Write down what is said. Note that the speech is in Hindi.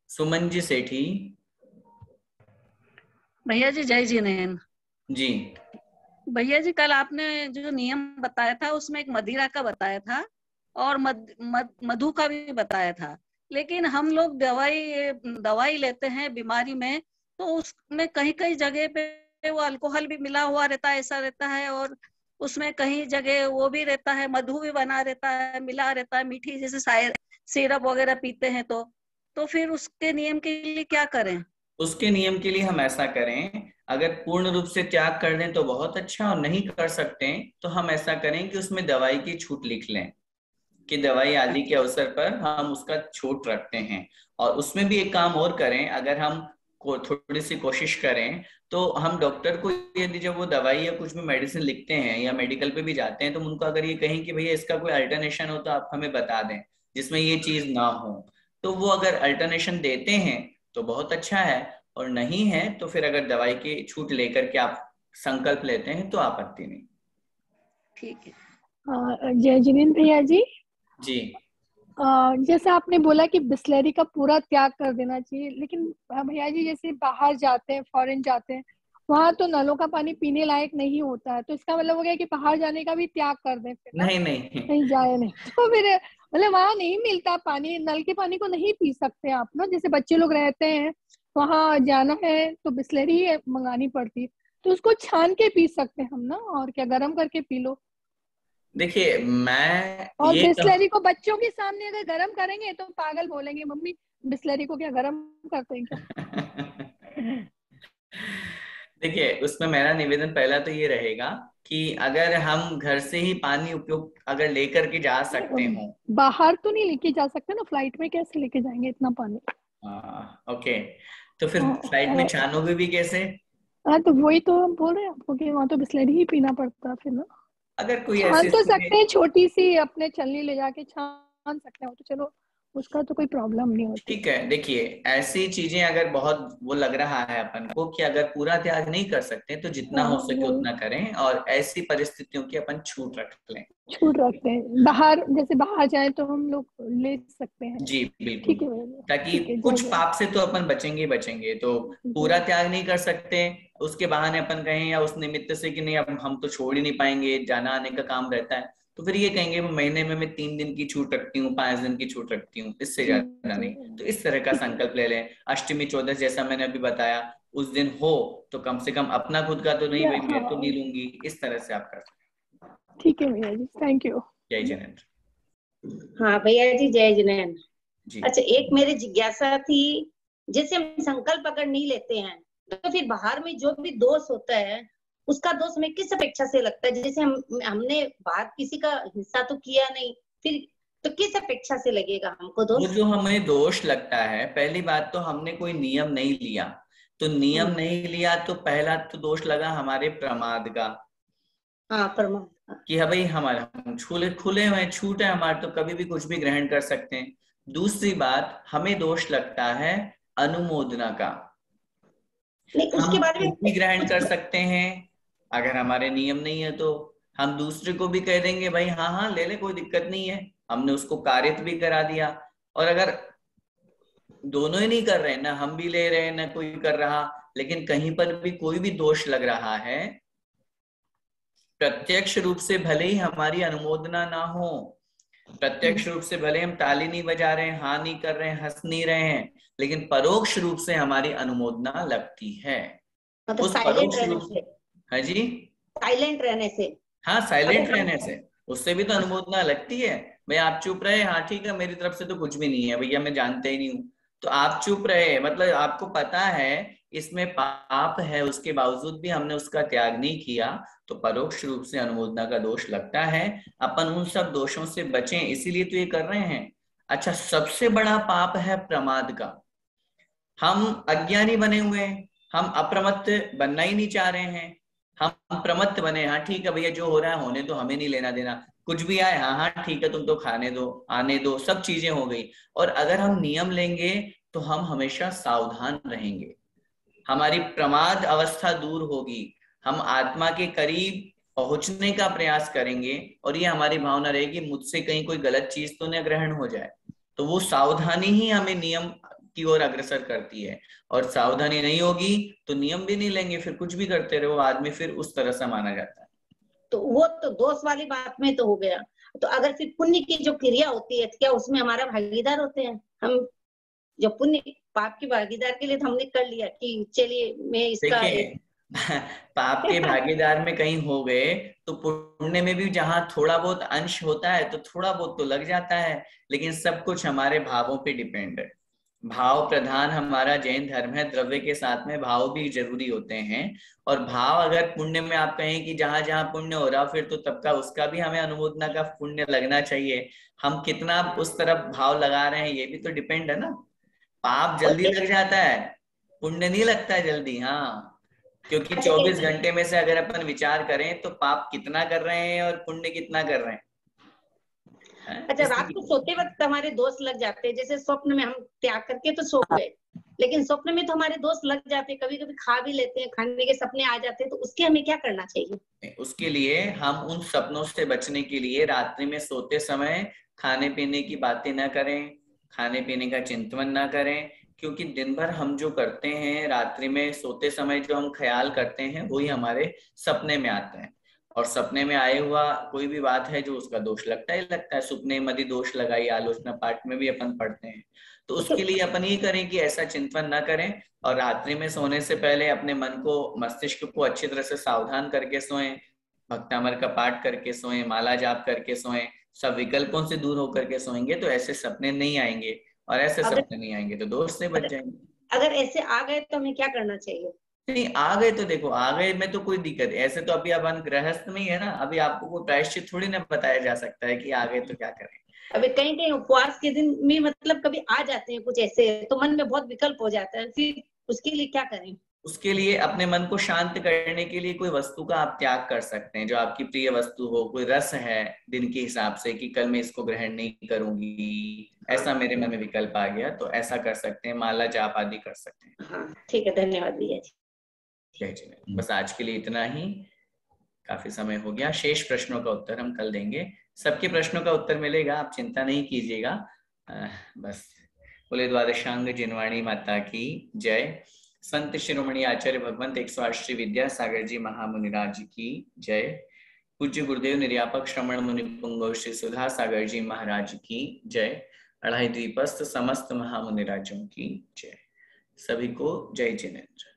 सुमन जी सेठी। भैया जी जय जिनेन्द्र। जी भैया जी कल आपने जो नियम बताया था उसमें एक मदिरा का बताया था और मधु का भी बताया था। लेकिन हम लोग दवाई लेते हैं बीमारी में, तो उसमें कहीं कहीं जगह पे वो अल्कोहल भी मिला हुआ रहता है, ऐसा रहता है। और उसमें कहीं जगह वो भी रहता है, मधु भी बना रहता है, मिला रहता है, मीठी जैसे सिरप वगैरह पीते हैं तो फिर उसके नियम के लिए क्या करें? उसके नियम के लिए हम ऐसा करें, अगर पूर्ण रूप से त्याग कर दें तो बहुत अच्छा, और नहीं कर सकते हैं तो हम ऐसा करें कि उसमें दवाई की छूट लिख लें कि दवाई आदि के अवसर पर हम उसका छूट रखते हैं। और उसमें भी एक काम और करें, अगर हम को थोड़ी सी कोशिश करें तो हम डॉक्टर को, यदि जब वो दवाई या कुछ भी मेडिसिन लिखते हैं या मेडिकल पे भी जाते हैं, तो हम उनको अगर ये कहें कि भैया इसका कोई अल्टरनेशन हो तो आप हमें बता दें जिसमें ये चीज ना हो, तो वो अगर अल्टरनेशन देते हैं तो बहुत अच्छा है, और नहीं है तो फिर अगर दवाई की छूट लेकर के आप संकल्प लेते हैं तो आपत्ति नहीं। ठीक है। जय जिनेन्द्र भैया जी। जी जैसे आपने बोला कि बिस्लरी का पूरा त्याग कर देना चाहिए, लेकिन भैया जी जैसे बाहर जाते हैं, फॉरेन जाते हैं, वहां तो नलों का पानी पीने लायक नहीं होता है, तो इसका मतलब हो गया कि बाहर जाने का भी त्याग कर दें फिर ना, नहीं नहीं। कहीं जाए नहीं तो फिर मतलब वहां नहीं मिलता पानी, नल के पानी को नहीं पी सकते आप ना। जैसे बच्चे लोग रहते हैं, वहां जाना है तो बिस्लरी ही मंगानी पड़ती है, तो उसको छान के पी सकते हैं हम ना, और क्या गर्म करके पी लो। देखिए मैं और ये बिस्लरी को बच्चों के सामने अगर गर्म करेंगे तो पागल बोलेंगे, मम्मी बिस्लरी को क्या गर्म करते हैं क्या? देखिए उसमें मेरा निवेदन पहला तो ये रहेगा कि अगर हम घर से ही पानी उपयोग अगर लेकर के जा सकते हो। बाहर तो नहीं लेके जा सकते ना, फ्लाइट में कैसे लेके जाएंगे इतना पानी? ओके, तो फिर फ्लाइट में छानोगे भी कैसे? हाँ तो वही तो हम बोल रहे हैं आपको कि वहां तो बिस्लरी ही पीना पड़ता है फिर ना। अगर कोई छान ऐसी तो स्थिति, सकते हैं, छोटी सी अपने छलनी ले जाके छान सकते हैं, तो चलो उसका तो कोई प्रॉब्लम नहीं होती। ठीक है देखिए ऐसी चीजें अगर बहुत वो लग रहा है अपन को कि अगर पूरा त्याग नहीं कर सकते तो जितना हाँ हो सके वही उतना करें, और ऐसी परिस्थितियों की अपन छूट रख लें। छूट रखते हैं, बाहर जैसे बाहर जाए तो हम लोग ले सकते हैं। जी बिल्कुल, ठीक है भैया, ताकि ठीक है, जय कुछ जय। पाप से तो अपन बचेंगे ही बचेंगे, तो पूरा जय त्याग नहीं कर सकते उसके बहाने अपन कहें या उस निमित्त से कि नहीं अब हम तो छोड़ ही नहीं पाएंगे, जाना आने का काम रहता है, तो फिर ये कहेंगे महीने में मैं 3 दिन की छूट रखती हूँ, 5 दिन की छूट रखती हूँ, इससे ज्यादा नहीं। जय। तो इस तरह का ठीक है, संकल्प ले लें। अष्टमी चौदस जैसा मैंने अभी बताया, उस दिन हो तो कम से कम अपना खुद का तो नहीं, भाई मैं तो नहीं हाँ लूंगी, इस तरह से आप कर सकते ठीक है भैया जी, थैंक यू। हैं। जय जिनेन्द्र। हाँ भैया जी जय जिनेन्द्र। जी अच्छा एक मेरी जिज्ञासा थी, जैसे हम संकल्प अगर नहीं लेते हैं तो फिर बाहर में जो भी दोष होता है उसका दोष हमें किस अपेक्षा से लगता है? जैसे हमने बाहर किसी का हिस्सा तो किया नहीं, फिर तो किस अपेक्षा से लगेगा हमको वो दोष? जो हमें दोष लगता है, पहली बात तो हमने कोई नियम नहीं लिया, तो नियम नहीं लिया तो पहला तो दोष लगा हमारे प्रमाद का, हाँ प्रमाण। कि हाँ भाई हमारे हम खुले खुले हुए छूट है हमारे, तो कभी भी कुछ भी ग्रहण कर सकते हैं। दूसरी बात हमें दोष लगता है अनुमोदना का, नहीं हम उसके बारे में कुछ भी ग्रहण कर कुछ सकते हैं अगर हमारे नियम नहीं है तो। हम दूसरे को भी कह देंगे भाई हाँ हाँ ले ले कोई दिक्कत नहीं है, हमने उसको कारित भी करा दिया। और अगर दोनों ही नहीं कर रहे, ना हम भी ले रहे हैं ना कोई कर रहा, लेकिन कहीं पर भी कोई भी दोष लग रहा है, प्रत्यक्ष रूप से भले ही हमारी अनुमोदना ना हो, प्रत्यक्ष रूप से भले हम ताली नहीं बजा रहे हैं, हाँ नहीं कर रहे हैं, हंस नहीं रहे हैं, लेकिन परोक्ष रूप से हमारी अनुमोदना लगती है। मतलब उस साइलेंट परोक्ष रहने रूप, से, हाँ जी, साइलेंट रहने से। हाँ साइलेंट अगर रहने से उससे भी तो अनुमोदना लगती है। भाई आप चुप रहे, हाँ ठीक है मेरी तरफ से तो कुछ भी नहीं है भैया, मैं जानते ही नहीं हूँ, तो आप चुप रहे, मतलब आपको पता है इसमें पाप है, उसके बावजूद भी हमने उसका त्याग नहीं किया, तो परोक्ष रूप से अनुमोदना का दोष लगता है। अपन उन सब दोषों से बचें इसीलिए तो ये कर रहे हैं। अच्छा सबसे बड़ा पाप है प्रमाद का, हम अज्ञानी बने हुए हैं, हम अप्रमत्त बनना ही नहीं चाह रहे हैं, हम प्रमत्त बने, हाँ ठीक है भैया जो हो रहा है होने दो, हमें नहीं लेना देना, कुछ भी आए हाँ हाँ ठीक है तुम तो खाने दो आने दो, सब चीजें हो गई। और अगर हम नियम लेंगे तो हम हमेशा सावधान रहेंगे, हमारी प्रमाद अवस्था दूर होगी, हम आत्मा के करीब पहुंचने का प्रयास करेंगे, और ये हमारी भावना रहेगी मुझसे कहीं कोई गलत चीज तो न ग्रहण हो जाए। तो वो सावधानी ही हमें नियम की ओर अग्रसर करती है। और सावधानी नहीं होगी तो नियम भी नहीं लेंगे, फिर कुछ भी करते रहो, आदमी फिर उस तरह से माना जाता है। तो वो तो दोष वाली बात में तो हो गया। तो अगर फिर पुण्य की जो क्रिया होती है, क्या उसमें हमारा भागीदार होते हैं हम? जो पुण्य पाप की भागीदार के लिए तो हमने कर लिया कि चलिए मैं इसका देखिए पाप के भागीदार में कहीं हो गए तो पुण्य में भी जहां थोड़ा बहुत अंश होता है तो थोड़ा बहुत तो लग जाता है, लेकिन सब कुछ हमारे भावों पे डिपेंड है। भाव प्रधान हमारा जैन धर्म है, द्रव्य के साथ में भाव भी जरूरी होते हैं। और भाव अगर पुण्य में आप कहें कि जहां जहां पुण्य हो रहा फिर तो तब का उसका भी हमें अनुमोदना का पुण्य लगना चाहिए। हम कितना उस तरफ भाव लगा रहे हैं ये भी तो डिपेंड है ना। पाप जल्दी लग जाता है, पुण्य नहीं लगता है जल्दी। हाँ, क्योंकि 24 घंटे में से अगर अपन विचार करें तो पाप कितना कर रहे हैं और पुण्य कितना कर रहे हैं। अच्छा, रात को सोते वक्त हमारे दोस्त लग जाते हैं, जैसे स्वप्न में हम त्याग करके तो सो गए, लेकिन स्वप्न में तो हमारे दोस्त लग जाते हैं, कभी कभी खा भी लेते हैं, खाने के सपने आ जाते हैं, तो उसके हमें क्या करना चाहिए? उसके लिए हम उन सपनों से बचने के लिए रात्रि में सोते समय खाने पीने की बातें ना करें, खाने पीने का चिंतन ना करें, क्योंकि दिन भर हम जो करते हैं रात्रि में सोते समय जो हम ख्याल करते हैं वही हमारे सपने में आते हैं। और सपने में आए हुआ कोई भी बात है जो उसका दोष लगता ही लगता है। सुपने मदि दोष लगाई आलोचना पाठ में भी अपन पढ़ते हैं। तो उसके लिए अपन ये करें कि ऐसा चिंतन ना करें और रात्रि में सोने से पहले अपने मन को मस्तिष्क को अच्छी तरह से सावधान करके सोएं, भक्तामर का पाठ करके सोएं, माला जाप करके सोएं। सब विकल्पों से दूर होकर के सोएंगे तो ऐसे सपने नहीं आएंगे, और ऐसे सपने नहीं आएंगे तो दोष से बच जाएंगे। अगर ऐसे आ गए तो हमें क्या करना चाहिए? नहीं आ गए तो देखो, आ गए में तो कोई दिक्कत है। ऐसे तो अभी अपन गृहस्थ में ही है ना, अभी आपको कोई प्रायश्चित थोड़ी ना बताया जा सकता है कि आ गए तो क्या करें। अभी कहीं कहीं उपवास के दिन में मतलब कभी आ जाते हैं कुछ ऐसे, तो मन में बहुत विकल्प हो जाता है, फिर उसके लिए क्या करें? उसके लिए अपने मन को शांत करने के लिए कोई वस्तु का आप त्याग कर सकते हैं, जो आपकी प्रिय वस्तु हो। कोई रस है दिन के हिसाब से कि कल मैं इसको ग्रहण नहीं करूंगी, ऐसा मेरे मन में विकल्प आ गया तो ऐसा कर सकते हैं, माला जाप आदि कर सकते हैं। हाँ ठीक है, धन्यवाद भैया जी। जय जी। बस आज के लिए इतना ही, काफी समय हो गया। शेष प्रश्नों का उत्तर हम कल देंगे। सबके प्रश्नों का उत्तर मिलेगा, आप चिंता नहीं कीजिएगा। बस बोले द्वादशांग जिनवाणी माता की जय। संत शिरोमणि आचार्य भगवंत 108 श्री विद्यासागर जी महामुनिराज की जय। पूज्य गुरुदेव निर्यापक श्रमण मुनि पुंगव श्री सुधा सागर जी महाराज की जय। अढ़ाई द्वीपस्थ समस्त महामुनिराजों की जय। सभी को जय जिनेन्द्र।